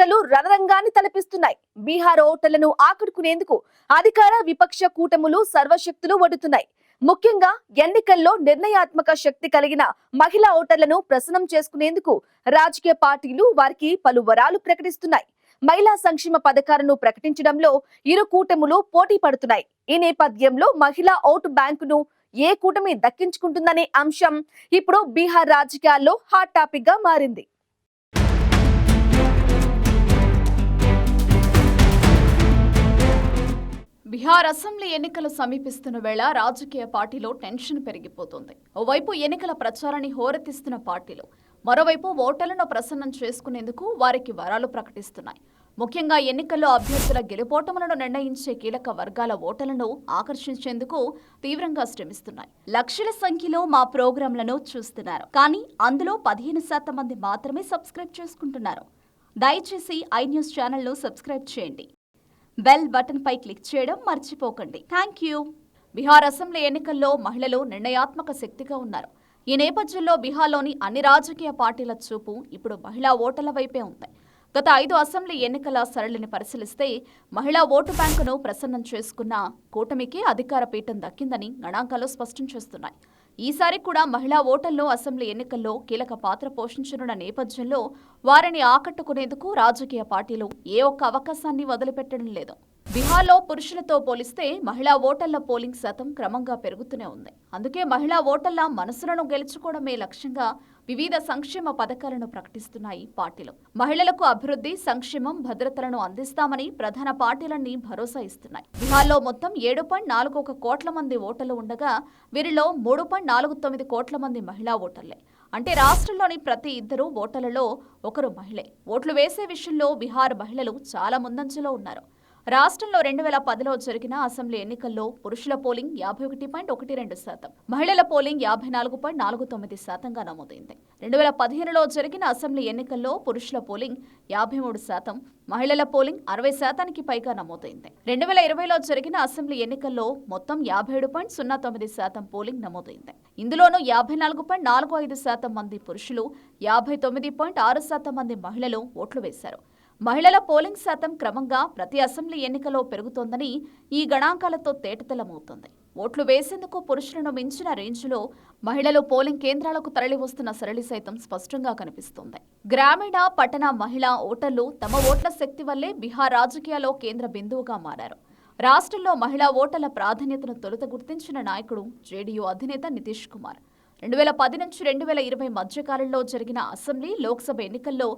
ఎన్నికలు రణరంగాన్ని తలపిస్తున్నాయి. బీహార్ ఓటర్లను ఆకట్టుకునేందుకు అధికార విపక్ష కూటములు సర్వశక్తులు వడుతున్నాయి. ముఖ్యంగా ఎన్నికల్లో నిర్ణయాత్మక శక్తి కలిగిన మహిళా ఓటర్లను ప్రసన్నం చేసుకునేందుకు రాజకీయ పార్టీలు వారికి పలు వరాలు ప్రకటిస్తున్నాయి. మహిళా సంక్షేమ పథకాలను ప్రకటించడంలో ఇరు కూటములు పోటీ పడుతున్నాయి. ఈ నేపథ్యంలో మహిళా ఓటు బ్యాంకును ఏ కూటమి దక్కించుకుంటుందనే అంశం ఇప్పుడు బీహార్ రాజకీయాల్లో హాట్ టాపిక్ గా మారింది. బీహార్ అసెంబ్లీ ఎన్నికలు సమీపిస్తున్న వేళ రాజకీయ పార్టీలో టెన్షన్ పెరిగిపోతుంది. ఓవైపు ఎన్నికల ప్రచారాన్ని హోరెత్తిస్తున్న పార్టీలు, మరోవైపు ఓటర్లను ప్రసన్నం చేసుకునేందుకు వారికి వరాలు ప్రకటిస్తున్నాయి. ముఖ్యంగా ఎన్నికల్లో అభ్యర్థుల గెలుపోటములను నిర్ణయించే కీలక వర్గాల ఓటర్లను ఆకర్షించేందుకు తీవ్రంగా శ్రమిస్తున్నాయి. లక్షల సంఖ్యలో మా ప్రోగ్రాంలను చూస్తున్నారు, కానీ అందులో 15% మంది మాత్రమే సబ్స్క్రైబ్ చేసుకుంటున్నారు. దయచేసి ఐ న్యూస్ ఛానల్ను సబ్స్క్రైబ్ చేయండి. బెల్ బటన్ పై క్లిక్ చేయడం మర్చిపోకండి. Thank you. బీహార్ అసెంబ్లీ ఎన్నికల్లో మహిళలు నిర్ణయాత్మక శక్తిగా ఉన్నారు. ఈ నేపథ్యంలో బీహార్లోని అన్ని రాజకీయ పార్టీల చూపు ఇప్పుడు మహిళా ఓటర్ల వైపే ఉంది. గత 5 అసెంబ్లీ ఎన్నికల సరళిని పరిశీలిస్తే మహిళా ఓటు బ్యాంకును ప్రసన్నం చేసుకున్న కూటమికి అధికార పీఠం దక్కిందని గణాంకాలు స్పష్టం చేస్తున్నాయి. ఈసారి కూడా మహిళా ఓటర్లు అసెంబ్లీ ఎన్నికల్లో కీలక పాత్ర పోషించనున్న నేపథ్యంలో వారిని ఆకట్టుకునేందుకు రాజకీయ పార్టీలు ఏ ఒక్క అవకాశాన్ని వదిలిపెట్టడం లేదు. బీహార్లో పురుషులతో పోలిస్తే మహిళా ఓటర్ల పోలింగ్ శాతం క్రమంగా పెరుగుతూనే ఉంది. అందుకే మహిళా ఓటర్ల మనసులను గెలుచుకోవడమే లక్ష్యంగా వివిధ సంక్షేమ పథకాలను ప్రకటిస్తున్నాయి పార్టీలు. మహిళలకు అభివృద్ధి, సంక్షేమం, భద్రతలను అందిస్తామని ప్రధాన పార్టీలన్నీ భరోసా ఇస్తున్నాయి. బీహార్లో మొత్తం 7.41 కోట్ల మంది ఓటర్లు ఉండగా వీరిలో 3.49 కోట్ల మంది మహిళా ఓటర్లే. అంటే రాష్ట్రంలోని ప్రతి ఇద్దరు ఓటర్లలో ఒకరు మహిళే. ఓట్లు వేసే విషయంలో బీహార్ మహిళలు చాలా ముందంజలో ఉన్నారు. రాష్ట్రంలో 2010లో జరిగిన అసెంబ్లీ ఎన్నికల్లో పురుషుల పోలింగ్ 51.12%, మహిళల పోలింగ్ 54.49%గా నమోదైంది. 2015లో జరిగిన అసెంబ్లీ ఎన్నికల్లో పురుషుల పోలింగ్ 53%, మహిళల పోలింగ్ 60%కి పైగా నమోదైంది. 2020లో జరిగిన అసెంబ్లీ ఎన్నికల్లో మొత్తం 57.09% పోలింగ్ నమోదైంది. ఇందులోనూ 54.45% మంది పురుషులు, 59.6% మంది మహిళలు ఓట్లు వేశారు. మహిళల పోలింగ్ శాతం క్రమంగా ప్రతి అసెంబ్లీ ఎన్నికలో పెరుగుతోందని ఈ గణాంకాలతో తేటతెల్లమవుతోంది. ఓట్లు వేసేందుకు పురుషులను మించిన రేంజ్లో మహిళలు పోలింగ్ కేంద్రాలకు తరలివస్తున్న సరళి సైతం స్పష్టంగా కనిపిస్తోంది. గ్రామీణ, పట్టణ మహిళా ఓటర్లు తమ ఓట్ల శక్తి వల్లే బీహార్ రాజకీయాల్లో కేంద్ర బిందువుగా మారారు. రాష్ట్రంలో మహిళా ఓటర్ల ప్రాధాన్యతను తొలుత గుర్తించిన నాయకుడు జేడీయూ అధినేత నితీష్ కుమార్. 2010 నుంచి 2020 మధ్యకాలంలో జరిగిన అసెంబ్లీ, లోక్సభ ఎన్నికల్లో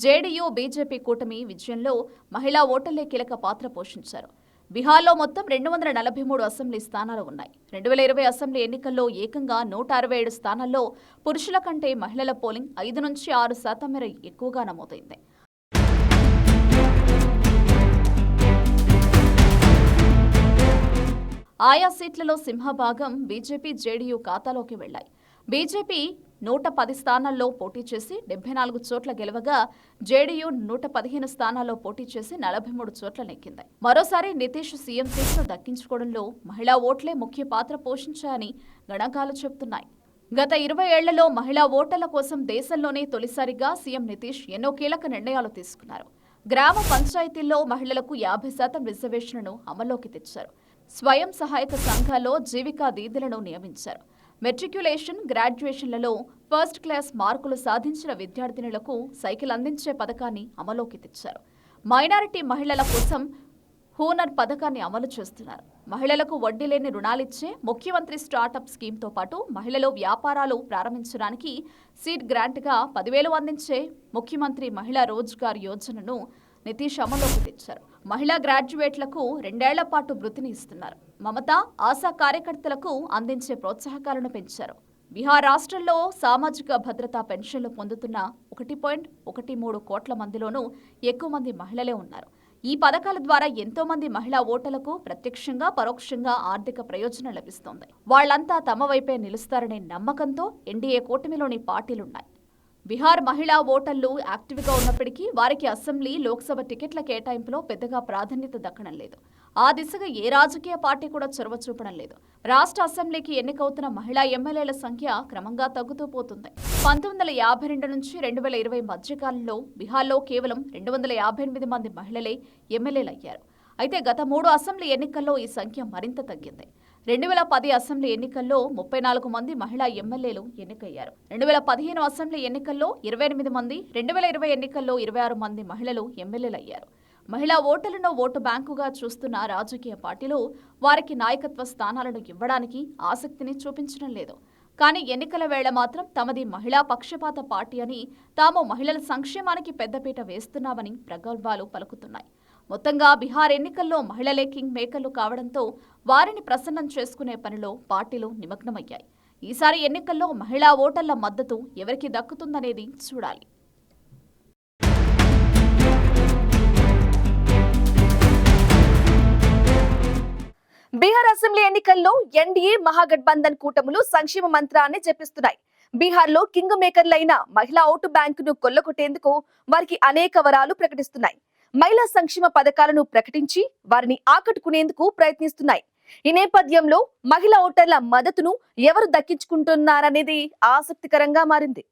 జేడీయూ, బీజేపీ కూటమి విజయంలో మహిళా ఓటర్లే కీలక పాత్ర పోషించారు. బీహార్లో మొత్తం 243 అసెంబ్లీ స్థానాలు ఉన్నాయి. 2020 అసెంబ్లీ ఎన్నికల్లో ఏకంగా 167 స్థానాల్లో పురుషుల కంటే మహిళల పోలింగ్ 5 నుంచి 6% మేర ఎక్కువగా నమోదైంది. ఆయా సీట్లలో సింహభాగం బీజేపీ, జేడీయూ ఖాతాలోకి వెళ్లాయి. బీజేపీ 110 స్థానాల్లో పోటీ చేసి 74 చోట్ల గెలవగా, జేడీయూ 115 స్థానాల్లో పోటీ చేసి 43 చోట్ల నెక్కింది. మరోసారి నితీష్ సీఎం సీట్ను దక్కించుకోవడంలో మహిళా ఓట్లే ముఖ్య పాత్ర పోషించాయని గణాంకాలు చెబుతున్నాయి. గత 20 ఏళ్లలో మహిళా ఓటర్ల కోసం దేశంలోనే తొలిసారిగా సీఎం నితీష్ ఎన్నో కీలక నిర్ణయాలు తీసుకున్నారు. గ్రామ పంచాయతీల్లో మహిళలకు 50% రిజర్వేషన్లను అమల్లోకి తెచ్చారు. స్వయం సహాయక సంఘాల్లో జీవికా దీదీలను నియమించారు. మెట్రిక్యులేషన్, గ్రాడ్యుయేషన్లలో ఫస్ట్ క్లాస్ మార్కులు సాధించిన విద్యార్థినులకు సైకిల్ అందించే పథకాన్ని అమలులోకి తెచ్చారు. మైనారిటీ మహిళల కోసం హూనర్ పథకాన్ని అమలు చేస్తున్నారు. మహిళలకు వడ్డీ లేని రుణాలిచ్చే ముఖ్యమంత్రి స్టార్టప్ స్కీమ్తో పాటు మహిళలు వ్యాపారాలు ప్రారంభించడానికి సీడ్ గ్రాంట్గా 10,000 అందించే ముఖ్యమంత్రి మహిళా రోజ్గార్ యోజనను నితీష్ అమలులోకి తెచ్చారు. మహిళా గ్రాడ్యుయేట్లకు 2 ఏళ్ల పాటు వృత్తిని ఇస్తున్నారు. మమతా, ఆశా కార్యకర్తలకు అందించే ప్రోత్సాహకాలను పెంచారు. బీహార్ రాష్ట్రంలో సామాజిక భద్రతా పెన్షన్లు పొందుతున్న 1.13 కోట్ల మందిలోనూ ఎక్కువ మంది మహిళలే ఉన్నారు. ఈ పథకాల ద్వారా ఎంతో మంది మహిళా ఓటర్లకు ప్రత్యక్షంగా, పరోక్షంగా ఆర్థిక ప్రయోజనం లభిస్తోంది. వాళ్లంతా తమ వైపే నిలుస్తారనే నమ్మకంతో ఎన్డీఏ కూటమిలోని పార్టీలున్నాయి. బీహార్ మహిళా ఓటర్లు యాక్టివ్గా ఉన్నప్పటికీ వారికి అసెంబ్లీ, లోక్సభ టికెట్ల కేటాయింపులో పెద్దగా ప్రాధాన్యత దక్కడం లేదు. ఆ దిశగా ఏ రాజకీయ పార్టీ కూడా చొరవ చూపడం లేదు. రాష్ట్ర అసెంబ్లీకి ఎన్నికవుతున్న మహిళా ఎమ్మెల్యేల సంఖ్య క్రమంగా తగ్గుతూ పోతుంది. 1952 నుంచి 2020 మధ్యకాలంలో బీహార్లో కేవలం 258 మంది మహిళలే ఎమ్మెల్యేలయ్యారు. అయితే గత 3 అసెంబ్లీ ఎన్నికల్లో ఈ సంఖ్య మరింత తగ్గింది. 2010 అసెంబ్లీ ఎన్నికల్లో 34 మంది మహిళా ఎమ్మెల్యేలు ఎన్నికయ్యారు. 2015 అసెంబ్లీ ఎన్నికల్లో 28 మంది, 2020 ఎన్నికల్లో 26 మంది మహిళలు ఎమ్మెల్యేలయ్యారు. మహిళా ఓటర్లను ఓటు బ్యాంకుగా చూస్తున్న రాజకీయ పార్టీలు వారికి నాయకత్వ స్థానాలను ఇవ్వడానికి ఆసక్తిని చూపించడం లేదు. కానీ ఎన్నికల వేళ మాత్రం తమది మహిళా పక్షపాత పార్టీ అని, తాము మహిళల సంక్షేమానికి పెద్దపీట వేస్తున్నామని ప్రగల్భాలు పలుకుతున్నాయి. మొత్తంగా బీహార్ ఎన్నికల్లో మహిళలే కింగ్ మేకర్లు కావడంతో వారిని ప్రసన్నం చేసుకునే పనిలో పార్టీలు నిమగ్నమయ్యాయి. ఈసారి ఎన్నికల్లో మహిళా ఓటర్ల మద్దతు ఎవరికి దక్కుతుందనేది చూడాలి. బీహార్ అసెంబ్లీ ఎన్నికల్లో ఎన్డీఏ మహాగఠబంధన్ కూటములు సంక్షేమ మంత్రాన్ని జపిస్తున్నాయి. బీహార్లో కింగ్ మేకర్లైన మహిళా ఓటు బ్యాంకును కొల్లగొట్టేందుకు వారికి అనేక వరాలు ప్రకటిస్తున్నాయి. మహిళా సంక్షేమ పథకాలను ప్రకటించి వారిని ఆకట్టుకునేందుకు ప్రయత్నిస్తున్నాయి. ఈ నేపథ్యంలో మహిళా ఓటర్ల మద్దతును ఎవరు దక్కించుకుంటున్నారనేది ఆసక్తికరంగా మారింది.